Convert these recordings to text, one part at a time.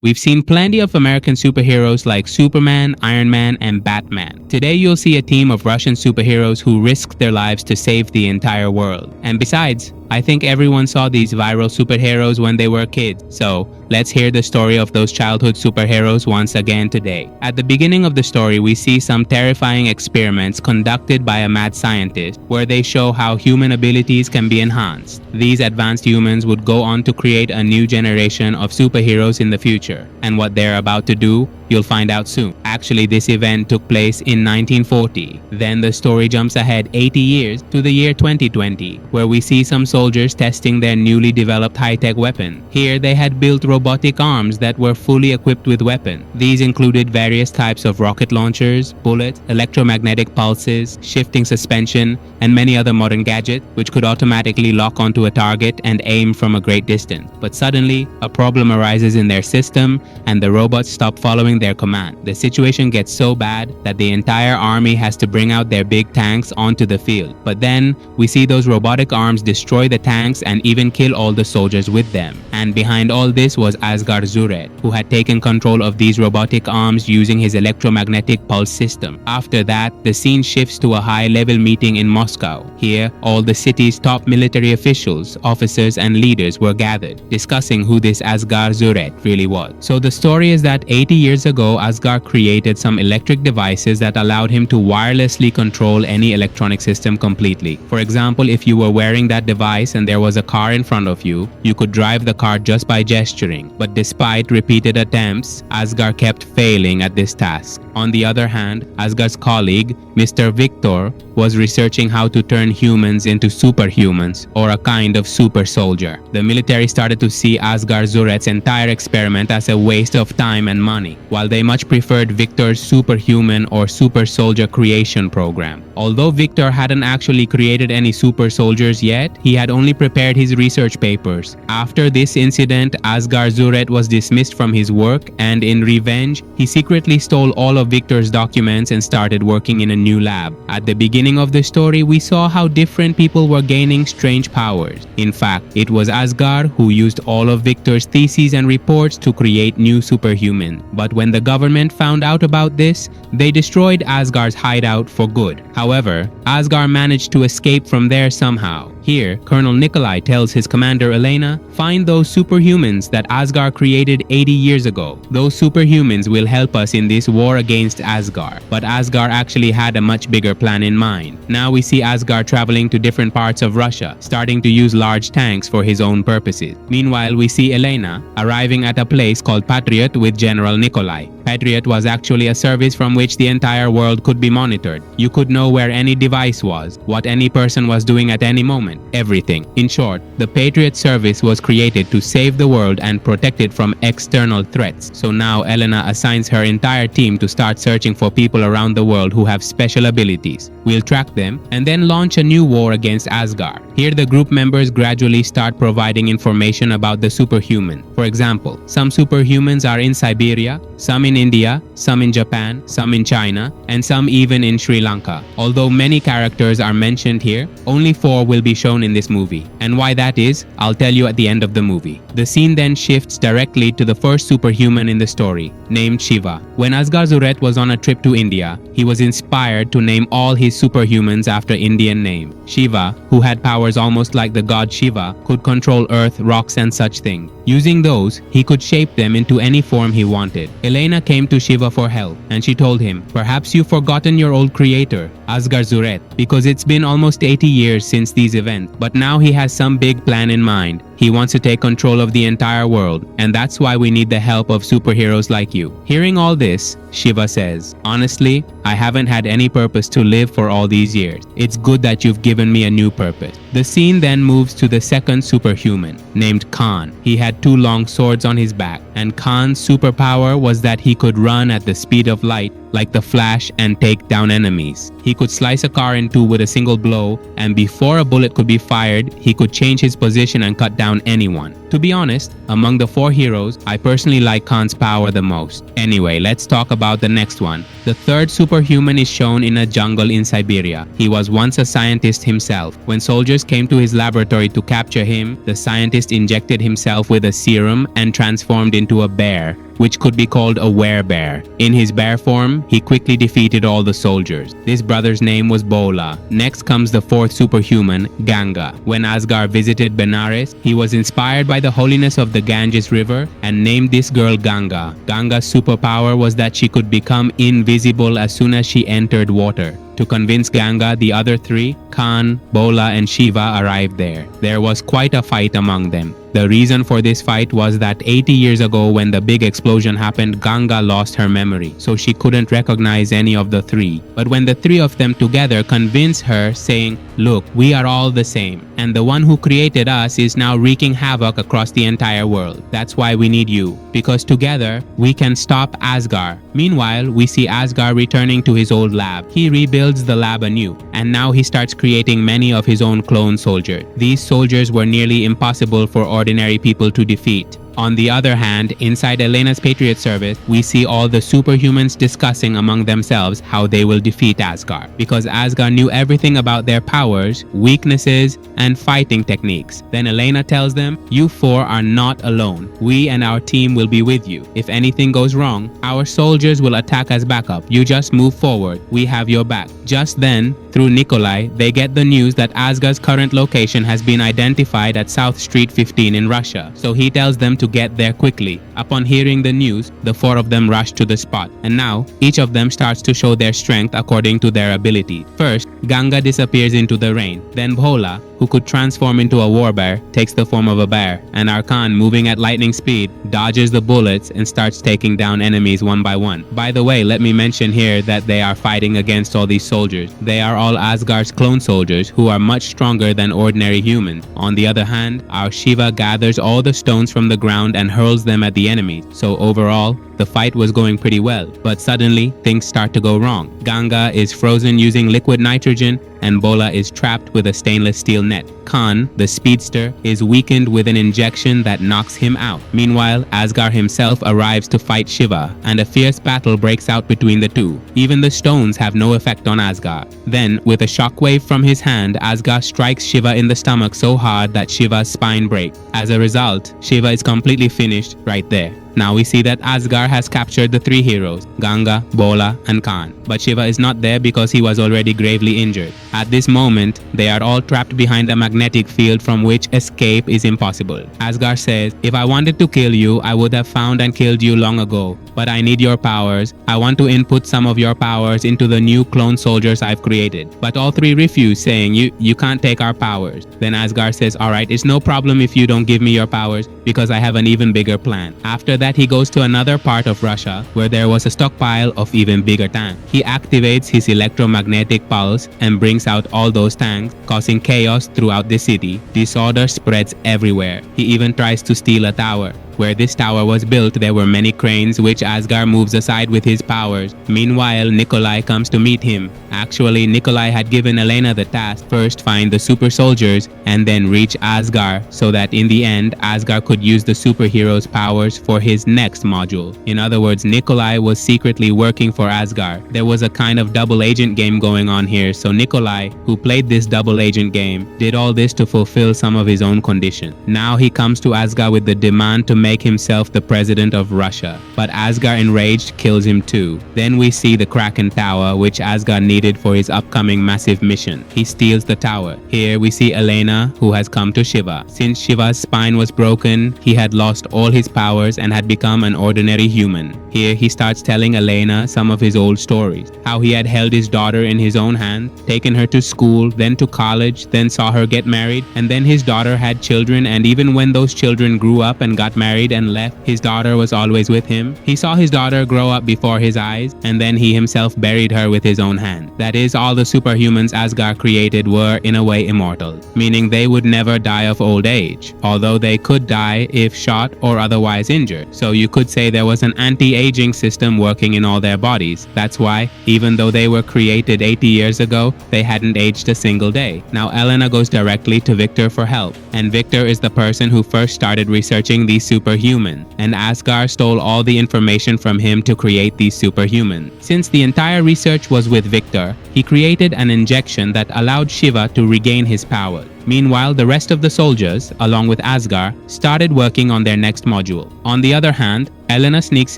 We've seen plenty of American superheroes like Superman, Iron Man, and Batman. Today you'll see a team of Russian superheroes who risked their lives to save the entire world. And besides, I think everyone saw these viral superheroes when they were kids. So, let's hear the story of those childhood superheroes once again today. At the beginning of the story, we see some terrifying experiments conducted by a mad scientist where they show how human abilities can be enhanced. These advanced humans would go on to create a new generation of superheroes in the future. And what they're about to do, you'll find out soon. Actually, this event took place in 1940. Then the story jumps ahead 80 years to the year 2020, where we see some soldiers testing their newly developed high-tech weapon. Here, they had built robotic arms that were fully equipped with weapons. These included various types of rocket launchers, bullets, electromagnetic pulses, shifting suspension, and many other modern gadgets which could automatically lock onto a target and aim from a great distance. But suddenly, a problem arises in their system and the robots stop following their command. The situation gets so bad that the entire army has to bring out their big tanks onto the field. But then, we see those robotic arms destroy the tanks and even kill all the soldiers with them. And behind all this was Asghar Zuret, who had taken control of these robotic arms using his electromagnetic pulse system. After that, the scene shifts to a high-level meeting in Moscow. Here, all the city's top military officials, officers, and leaders were gathered, discussing who this Asghar Zuret really was. So the story is that 80 years ago, Asghar created some electric devices that allowed him to wirelessly control any electronic system completely. For example, if you were wearing that device and there was a car in front of you, you could drive the car just by gesturing. But despite repeated attempts, Asghar kept failing at this task. On the other hand, Asghar's colleague, Mr. Victor, was researching how to turn humans into superhumans, or a kind of super soldier. The military started to see Asghar Zuret's entire experiment as a waste of time and money, while they much preferred Victor's superhuman or super soldier creation program. Although Victor hadn't actually created any super soldiers yet, he had only prepared his research papers. After this incident, Asghar Zuret was dismissed from his work, and in revenge, he secretly stole all of Victor's documents and started working in a new lab. At the beginning of the story, we saw how different people were gaining strange powers. In fact, it was Asghar who used all of Victor's theses and reports to create new superhumans. But when the government found out about this, they destroyed Asghar's hideout for good. However, Asghar managed to escape from there somehow. Here, Colonel Nikolai tells his commander Elena, "Find those superhumans that Asghar created 80 years ago. Those superhumans will help us in this war against Asghar." But Asghar actually had a much bigger plan in mind. Now we see Asghar traveling to different parts of Russia, starting to use large tanks for his own purposes. Meanwhile, we see Elena arriving at a place called Patriot with General Nikolai. Patriot was actually a service from which the entire world could be monitored. You could know where any device was, what any person was doing at any moment, everything. In short, the Patriot service was created to save the world and protect it from external threats. So now Elena assigns her entire team to start searching for people around the world who have special abilities. We'll track them and then launch a new war against Asghar. Here the group members gradually start providing information about the superhuman. For example, some superhumans are in Siberia, some in India, some in Japan, some in China, and some even in Sri Lanka. Although many characters are mentioned here, only 4 will be shown in this movie. And why that is, I'll tell you at the end of the movie. The scene then shifts directly to the first superhuman in the story, named Shiva. When Asghar Zuret was on a trip to India, he was inspired to name all his superhumans after Indian name. Shiva, who had powers almost like the god Shiva, could control earth, rocks, and such things. Using those, he could shape them into any form he wanted. Elena came to Shiva for help, and she told him, "Perhaps you've forgotten your old creator, Asghar Zuret, because it's been almost 80 years since these events, but now he has some big plan in mind. He wants to take control of the entire world, and that's why we need the help of superheroes like you." Hearing all this, Shiva says, "Honestly, I haven't had any purpose to live for all these years. It's good that you've given me a new purpose." The scene then moves to the second superhuman, named Khan. He had 2 long swords on his back, and Khan's superpower was that he could run at the speed of light, like the Flash, and take down enemies. He could slice a car in 2 with a single blow, and before a bullet could be fired, he could change his position and cut down anyone. To be honest, among the 4 heroes, I personally like Khan's power the most. Anyway, let's talk about the next one. The third superhuman is shown in a jungle in Siberia. He was once a scientist himself. When soldiers came to his laboratory to capture him, the scientist injected himself with a serum and transformed into a bear. which could be called a werebear. In his bear form, he quickly defeated all the soldiers. This brother's name was Bola. Next comes the fourth superhuman, Ganga. When Asgard visited Benares, he was inspired by the holiness of the Ganges River and named this girl Ganga. Ganga's superpower was that she could become invisible as soon as she entered water. To convince Ganga, the other three, Khan, Bola, and Shiva, arrived there. There was quite a fight among them. The reason for this fight was that 80 years ago when the big explosion happened, Ganga lost her memory, so she couldn't recognize any of the three. But when the three of them together convinced her, saying, "Look, we are all the same, and the one who created us is now wreaking havoc across the entire world. That's why we need you, because together we can stop Asgard." Meanwhile, we see Asgard returning to his old lab. He rebuilds the lab anew, and now he starts creating many of his own clone soldiers. These soldiers were nearly impossible for ordinary people to defeat. On the other hand, inside Elena's Patriot Service, we see all the superhumans discussing among themselves how they will defeat Asgard. Because Asgard knew everything about their powers, weaknesses, and fighting techniques. Then Elena tells them, "You four are not alone. We and our team will be with you. If anything goes wrong, our soldiers will attack as backup. You just move forward. We have your back." Just then, through Nikolai, they get the news that Asgard's current location has been identified at South Street 15 in Russia. So he tells them to get there quickly. Upon hearing the news, the four of them rush to the spot. And now, each of them starts to show their strength according to their ability. First, Ganga disappears into the rain. Then Bhola, who could transform into a warbear, takes the form of a bear. And Arkan, moving at lightning speed, dodges the bullets and starts taking down enemies one by one. By the way, let me mention here that they are fighting against all these soldiers. They are all Asgard's clone soldiers who are much stronger than ordinary humans. On the other hand, our Shiva gathers all the stones from the ground and hurls them at the enemies. So overall, the fight was going pretty well. But suddenly, things start to go wrong. Ganga is frozen using liquid nitrogen, and Bola is trapped with a stainless steel net. Khan, the speedster, is weakened with an injection that knocks him out. Meanwhile, Asgard himself arrives to fight Shiva, and a fierce battle breaks out between the two. Even the stones have no effect on Asgard. Then, with a shockwave from his hand, Asgard strikes Shiva in the stomach so hard that Shiva's spine breaks. As a result, Shiva is completely finished right there. Now we see that Asgard has captured the three heroes, Ganga, Bola, and Khan. But Shiva is not there because he was already gravely injured. At this moment, they are all trapped behind a magnetic field from which escape is impossible. Asgard says, "If I wanted to kill you, I would have found and killed you long ago. But I need your powers. I want to input some of your powers into the new clone soldiers I've created." But all three refuse, saying, you can't take our powers. Then Asgard says, "Alright, it's no problem if you don't give me your powers, because I have an even bigger plan." After that, he goes to another part of Russia where there was a stockpile of even bigger tanks. He activates his electromagnetic pulse and brings out all those tanks, causing chaos throughout the city. Disorder spreads everywhere. He even tries to steal a tower. Where this tower was built, there were many cranes which Asgard moves aside with his powers. Meanwhile, Nikolai comes to meet him. Actually, Nikolai had given Elena the task first find the super soldiers and then reach Asgard, so that in the end, Asgard could use the superhero's powers for his next module. In other words, Nikolai was secretly working for Asgard. There was a kind of double agent game going on here, so Nikolai, who played this double agent game, did all this to fulfill some of his own conditions. Now he comes to Asgard with the demand to make himself the president of Russia. But Asgard, enraged, kills him too. Then we see the Kraken Tower, which Asgard needed for his upcoming massive mission. He steals the tower. Here we see Elena, who has come to Shiva. Since Shiva's spine was broken, he had lost all his powers and had become an ordinary human. Here he starts telling Elena some of his old stories. How he had held his daughter in his own hand, taken her to school, then to college, then saw her get married, and then his daughter had children, and even when those children grew up and got married and left, his daughter was always with him. He saw his daughter grow up before his eyes, and then he himself buried her with his own hand. That is, all the superhumans Asgard created were, in a way, immortal, meaning they would never die of old age, although they could die if shot or otherwise injured. So you could say there was an anti-aging system working in all their bodies. That's why, even though they were created 80 years ago, they hadn't aged a single day. Now Elena goes directly to Victor for help, and Victor is the person who first started researching these superhuman, and Asgard stole all the information from him to create these superhuman. Since the entire research was with Victor, he created an injection that allowed Shiva to regain his power. Meanwhile, the rest of the soldiers, along with Asgard, started working on their next module. On the other hand, Elena sneaks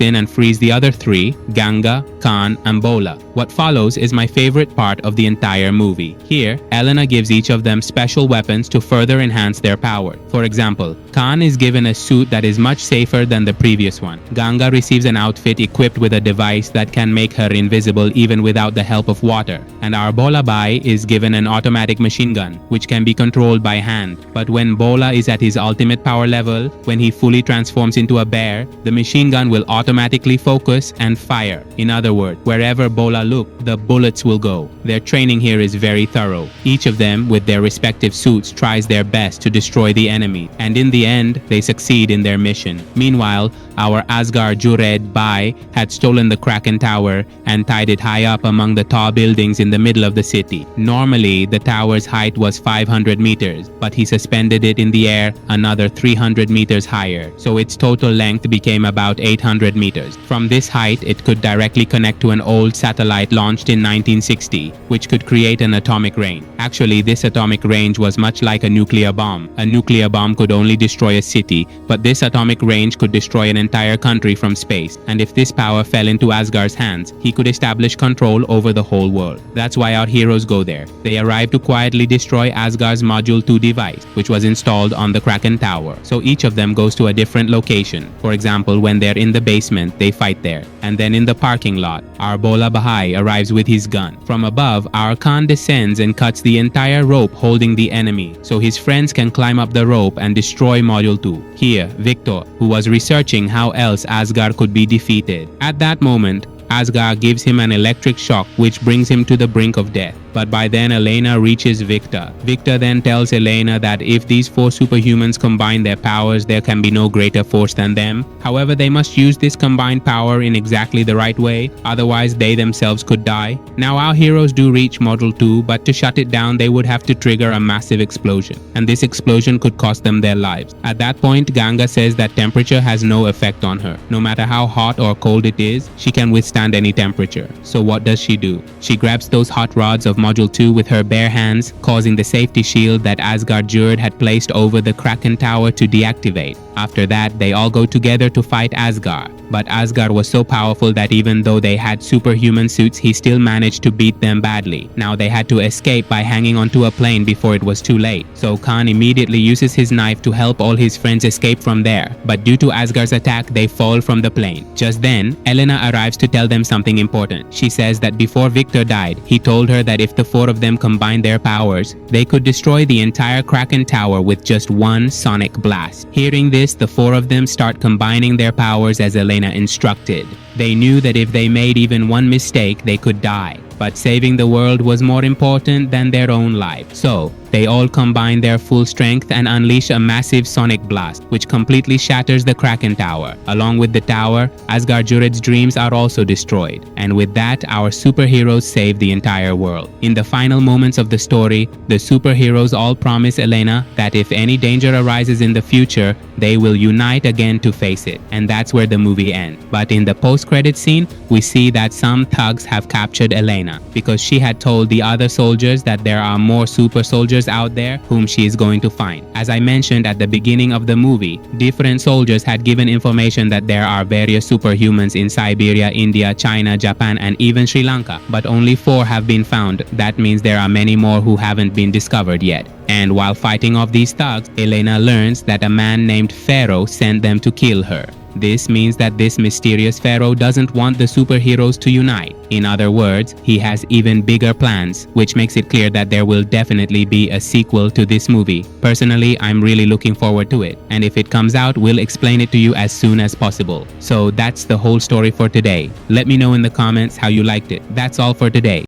in and frees the other three, Ganga, Khan, and Bola. What follows is my favorite part of the entire movie. Here, Elena gives each of them special weapons to further enhance their power. For example, Khan is given a suit that is much safer than the previous one. Ganga receives an outfit equipped with a device that can make her invisible even without the help of water. And our Bola Bhai is given an automatic machine gun, which can be controlled by hand. But when Bola is at his ultimate power level, when he fully transforms into a bear, the machine gun will automatically focus and fire. In other words, wherever Bola looks, the bullets will go. Their training here is very thorough. Each of them, with their respective suits, tries their best to destroy the enemy, and in the end, they succeed in their mission. Meanwhile, our Asgard Jured Bai had stolen the Kraken Tower and tied it high up among the tall buildings in the middle of the city. Normally, the tower's height was 500 meters, but he suspended it in the air another 300 meters higher, so its total length became about 800 meters. From this height, it could directly connect to an old satellite launched in 1960, which could create an atomic range. Actually, this atomic range was much like a nuclear bomb. A nuclear bomb could only destroy a city, but this atomic range could destroy an entire country from space, and if this power fell into Asgard's hands, he could establish control over the whole world. That's why our heroes go there. They arrive to quietly destroy Asgard's Module 2 device, which was installed on the Kraken Tower. So each of them goes to a different location. For example, when they're in the basement, they fight there. And then in the parking lot, our Bola Bahai arrives with his gun. From above, our Khan descends and cuts the entire rope holding the enemy, so his friends can climb up the rope and destroy Module 2. Here, Victor, who was researching how else Asgard could be defeated. At that moment, Asgard gives him an electric shock which brings him to the brink of death. But by then Elena reaches Victor. Victor then tells Elena that if these four superhumans combine their powers, there can be no greater force than them. However, they must use this combined power in exactly the right way, otherwise they themselves could die. Now our heroes do reach Module 2, but to shut it down they would have to trigger a massive explosion, and this explosion could cost them their lives. At that point, Ganga says that temperature has no effect on her. No matter how hot or cold it is, she can withstand any temperature. So what does she do? She grabs those hot rods of Module 2 with her bare hands, causing the safety shield that Asgard Jurd had placed over the Kraken Tower to deactivate. After that, they all go together to fight Asgard. But Asgard was so powerful that even though they had superhuman suits, he still managed to beat them badly. Now they had to escape by hanging onto a plane before it was too late. So Khan immediately uses his knife to help all his friends escape from there. But due to Asgard's attack, they fall from the plane. Just then, Elena arrives to tell them something important. She says that before Victor died, he told her that if the four of them combined their powers, they could destroy the entire Kraken Tower with just one sonic blast. Hearing this, the four of them start combining their powers as Elena instructed. They knew that if they made even one mistake, they could die. But saving the world was more important than their own life. So, they all combine their full strength and unleash a massive sonic blast, which completely shatters the Kraken Tower. Along with the tower, Asgard Jured's dreams are also destroyed. And with that, our superheroes save the entire world. In the final moments of the story, the superheroes all promise Elena that if any danger arises in the future, they will unite again to face it. And that's where the movie ends. But in the post-credit scene, we see that some thugs have captured Elena because she had told the other soldiers that there are more super soldiers out there whom she is going to find. As I mentioned at the beginning of the movie, different soldiers had given information that there are various superhumans in Siberia, India, China, Japan, and even Sri Lanka, but only 4 have been found. That means there are many more who haven't been discovered yet. And while fighting off these thugs, Elena learns that a man named Pharaoh sent them to kill her. This means that this mysterious Pharaoh doesn't want the superheroes to unite. In other words, he has even bigger plans, which makes it clear that there will definitely be a sequel to this movie. Personally, I'm really looking forward to it, and if it comes out, we'll explain it to you as soon as possible. So that's the whole story for today. Let me know in the comments how you liked it. That's all for today.